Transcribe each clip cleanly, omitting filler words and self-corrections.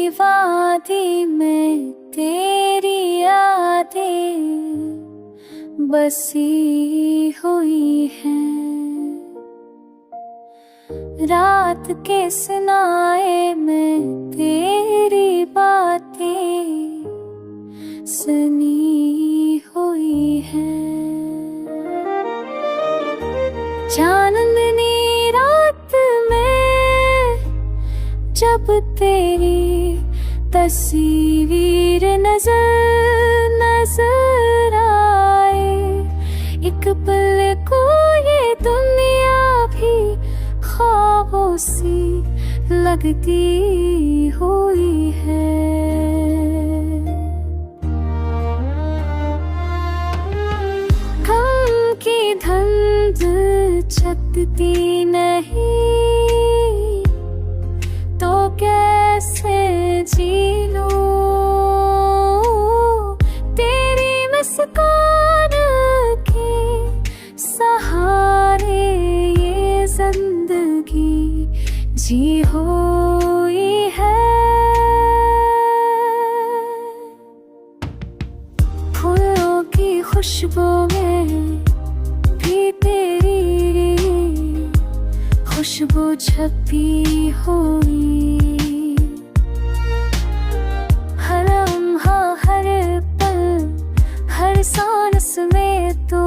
वादी में तेरी यादें बसी हुई हैं। रात के सनाए में तेरी बातें सुनी हुई हैं। चांदनी रात में जब तेरी तस्वीर नजर आए, एक पल को ये दुनिया भी ख्वाबों सी लगती हुई है। गम की धुंध छटती नहीं तो कैसे जी लूं, तेरी मुस्कान के सहारे ये जिंदगी जी हुई है। फूलों की खुशबू में भी तेरी खुशबू छपी हुई। हर लम्हा हर पल हर सांस में तो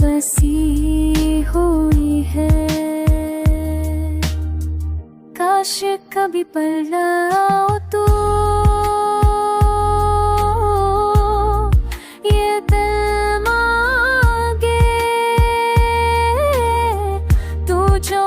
बसी हुई है। काश कभी पल आओ तो ये दिल मांगे, तू जो